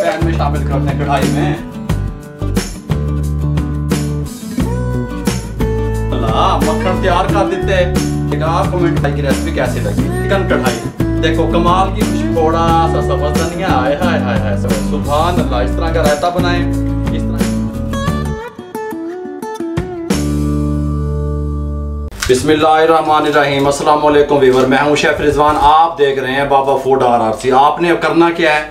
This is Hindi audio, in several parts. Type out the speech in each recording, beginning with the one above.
पैन में शामिल करते हैं, कढ़ाई में। मक्खन तैयार कर देते हैं। कमेंट की रेसिपी कैसी लगी। चिकन कढ़ाई देखो कमाल की, थोड़ा सा सब्ज़ धनिया, हाय हाय हाय हाय, सुभान अल्लाह। इस तरह का रायता बनाएं, इस तरह। बिस्मिल्लाहिर्रहमानिर्रहीम। अस्सलाम वालेकुम व्यूअर, मैं हूं शेफ रिजवान। आप देख रहे हैं बाबा फूड RRC। आपने करना क्या है,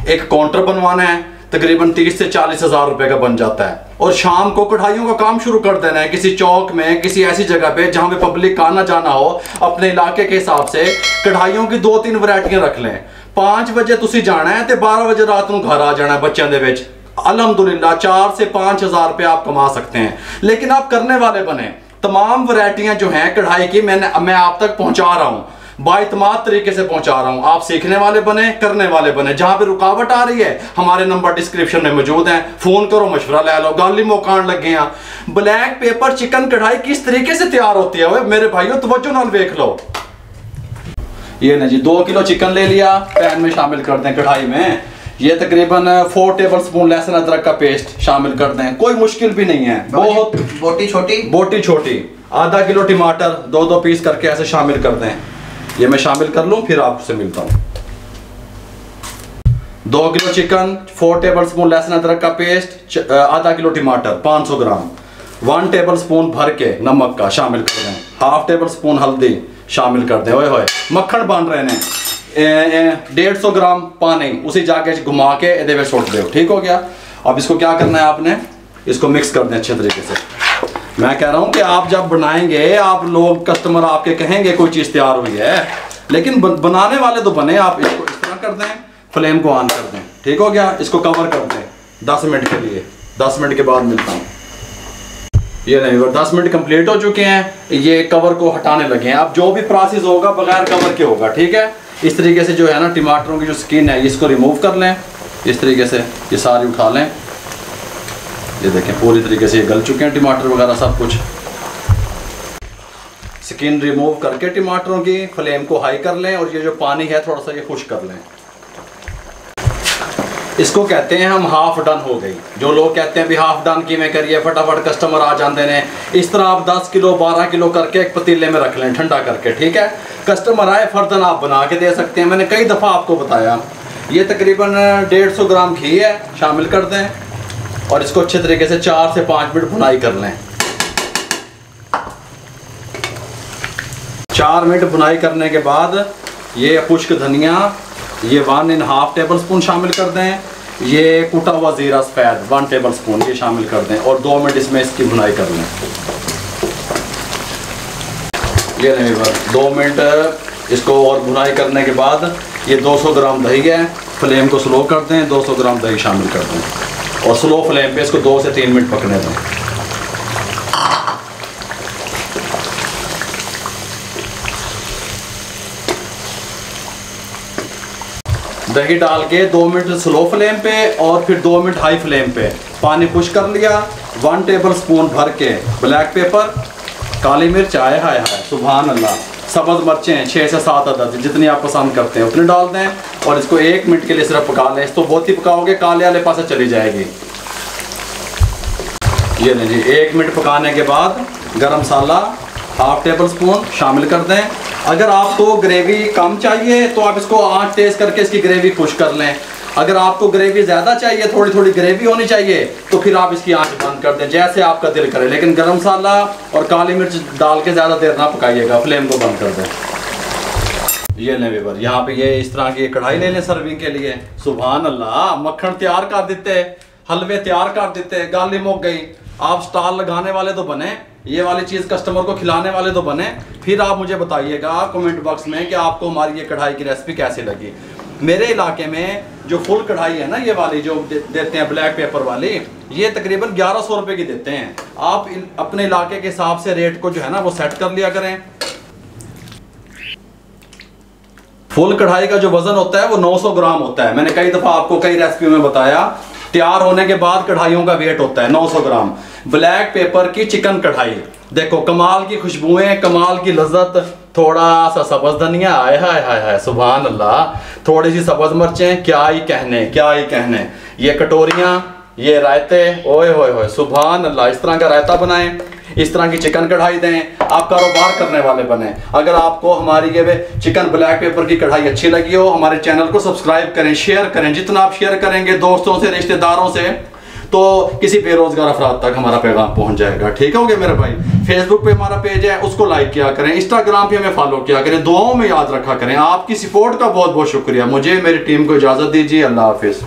एक काउंटर बनवाना है, तकरीबन 30 से 40 हज़ार रुपए का बन जाता है, और शाम को कढ़ाइयों का काम शुरू कर देना है किसी चौक में, किसी ऐसी जगह पे जहां पे पब्लिक का आना जाना हो। अपने इलाके के हिसाब से कढ़ाइयों की 2-3 वैरायटियां रख लें। 5 बजे तुसी जाना है तो 12 बजे रात को घर आ जाना है बच्चों के विच। अल्हम्दुलिल्लाह 4 से 5 हज़ार रुपये आप कमा सकते हैं। लेकिन आप करने वाले बने। तमाम वैरायटियां जो हैं कढ़ाई की मैं आप तक पहुंचा रहा हूं, बाइतमाद तरीके से पहुंचा रहा हूं। आप सीखने वाले बने, करने वाले बने। जहां पे रुकावट आ रही है, हमारे नंबर डिस्क्रिप्शन में मौजूद हैं, फोन करो, मशवरा ले लो। गाली मौकान लगे हैं। ब्लैक पेपर चिकन कढ़ाई किस तरीके से तैयार होती है मेरे भाइयों, तवज्जो नाल देख लो। ये ना जी 2 किलो चिकन ले लिया, पैन में शामिल कर दें कढ़ाई में। ये तकरीबन 4 टेबल स्पून लहसुन अदरक का पेस्ट शामिल कर दें। कोई मुश्किल भी नहीं है, बहुत बोटी छोटी। आधा किलो टमाटर 2-2 पीस करके ऐसे शामिल कर दें। ये मैं शामिल कर लूं, फिर आपसे मिलता हूं। 2 किलो चिकन, 4 टेबल स्पून लहसुन अदरक का पेस्ट, आधा किलो टमाटर 500 ग्राम, 1 टेबल स्पून भर के नमक का शामिल कर दें, 1/2 टेबल स्पून हल्दी शामिल कर दें। ओए होए मक्खन बन रहे हैं। 150 ग्राम पानी उसी जाके घुमा के इधर में छोड़ दो। ठीक हो गया। अब इसको क्या करना है, आपने इसको मिक्स कर दें अच्छे तरीके से। मैं कह रहा हूं कि आप जब बनाएंगे, आप लोग कस्टमर आपके कहेंगे कोई चीज़ तैयार हुई है, लेकिन बनाने वाले तो बने। आप इसको इस तरह कर दें, फ्लेम को ऑन कर दें। ठीक हो गया। इसको कवर कर दें 10 मिनट के लिए। 10 मिनट के बाद मिलता हूँ। ये नहीं, 10 मिनट कंप्लीट हो चुके हैं। ये कवर को हटाने लगे हैं। अब जो भी प्रोसेस होगा बगैर कवर के होगा। ठीक है। इस तरीके से जो है ना, टमाटरों की जो स्किन है इसको रिमूव कर लें। इस तरीके से ये सारी उठा लें। ये देखें पूरी तरीके से ये गल चुके हैं टमाटर वगैरह सब कुछ। स्किन रिमूव करके टमाटरों की फ्लेम को हाई कर लें, और ये जो पानी है थोड़ा सा ये खुश कर लें। इसको कहते हैं हम हाफ डन हो गई। जो लोग कहते हैं भी हाफ डन की में करिए, फटाफट कस्टमर आ जाते हैं, इस तरह आप 10 किलो 12 किलो करके एक पतीले में रख लें ठंडा करके। ठीक है। कस्टमर आए फर्दन आप बना के दे सकते हैं। मैंने कई दफ़ा आपको बताया। ये तकरीबन 150 ग्राम घी है, शामिल कर दें, और इसको अच्छे तरीके से 4 से 5 मिनट भुनाई कर लें। 4 मिनट भुनाई करने के बाद ये खुश्क धनिया, ये 1.5 टेबल स्पून शामिल कर दें। ये कुटा हुआ जीरा सफ़ेद 1 टेबल स्पून ये शामिल कर दें, और 2 मिनट इसमें इसकी भुनाई कर लें। ये नहीं, 2 मिनट इसको और भुनाई करने के बाद ये 200 ग्राम दही है, फ्लेम को स्लो कर दें। 200 ग्राम दही शामिल कर दें, और स्लो फ्लेम पे इसको 2 से 3 मिनट पकने दें। दही डाल के 2 मिनट स्लो फ्लेम पे, और फिर 2 मिनट हाई फ्लेम पे पानी खुश कर लिया। 1 टेबल स्पून भर के ब्लैक पेपर, काली मिर्च, आए हाय हाय सुभान अल्लाह, सब्ज़ मिर्चें 6 से 7 अदद जितनी आप पसंद करते हैं उतने डाल दें, और इसको 1 मिनट के लिए सिर्फ पका लें। इसको बहुत ही पकाओगे काले वाले पास चली जाएगी। ये नहीं जी, 1 मिनट पकाने के बाद गरम मसाला 1/2 टेबल स्पून शामिल कर दें। अगर आपको ग्रेवी कम चाहिए तो आप इसको आँच तेज़ करके इसकी ग्रेवी खुश कर लें। अगर आपको ग्रेवी ज़्यादा चाहिए, थोड़ी थोड़ी ग्रेवी होनी चाहिए, तो फिर आप इसकी आँच बंद कर दें जैसे आपका दिल करे। लेकिन गरम मसाला और काली मिर्च डाल के ज़्यादा देर ना पकाइएगा, फ्लेम को बंद कर दें। ये लें व्यूअर, यहाँ पे ये इस तरह की कढ़ाई ले लें सर्विंग के लिए। सुभान अल्लाह, मक्खन तैयार कर देते, हलवे तैयार कर देते, गाली मुक गई। आप स्टॉल लगाने वाले तो बने, ये वाली चीज़ कस्टमर को खिलाने वाले तो बने। फिर आप मुझे बताइएगा कमेंट बॉक्स में कि आपको हमारी ये कढ़ाई की रेसिपी कैसी लगी। मेरे इलाके में जो फुल कढ़ाई है ना, ये वाली जो देते हैं ब्लैक पेपर वाली, ये तकरीबन 1100 रुपये की देते हैं। आप अपने इलाके के हिसाब से रेट को जो है ना वो सेट कर लिया करें। फुल कढ़ाई का जो वजन होता है वो 900 ग्राम होता है। मैंने कई दफ़ा आपको कई रेसिपी में बताया। तैयार होने के बाद कढ़ाइयों का वेट होता है 900 ग्राम। ब्लैक पेपर की चिकन कढ़ाई देखो, कमाल की खुशबुएं, कमाल की लज्जत, थोड़ा सा सब्ज़ धनिया, आए हाय हाय हाय सुभान अल्लाह, थोड़ी सी सब्ज़ मिर्चें, क्या ही कहने क्या ही कहने। ये कटोरियाँ, ये रायते, ओए होए होए सुभान अल्लाह। इस तरह का रायता बनाएं, इस तरह की चिकन कढ़ाई दें, आप कारोबार करने वाले बने। अगर आपको हमारी ये चिकन ब्लैक पेपर की कढ़ाई अच्छी लगी हो, हमारे चैनल को सब्सक्राइब करें, शेयर करें। जितना आप शेयर करेंगे दोस्तों से, रिश्तेदारों से, तो किसी बेरोजगार अफराद तक हमारा पैगाम पहुंच जाएगा। ठीक हो गया मेरे भाई। फेसबुक पे हमारा पेज है, उसको लाइक किया करें, इंस्टाग्राम पे हमें फॉलो किया करें, दुआओं में याद रखा करें। आपकी सपोर्ट का बहुत बहुत शुक्रिया। मुझे मेरी टीम को इजाजत दीजिए। अल्लाह हाफिज।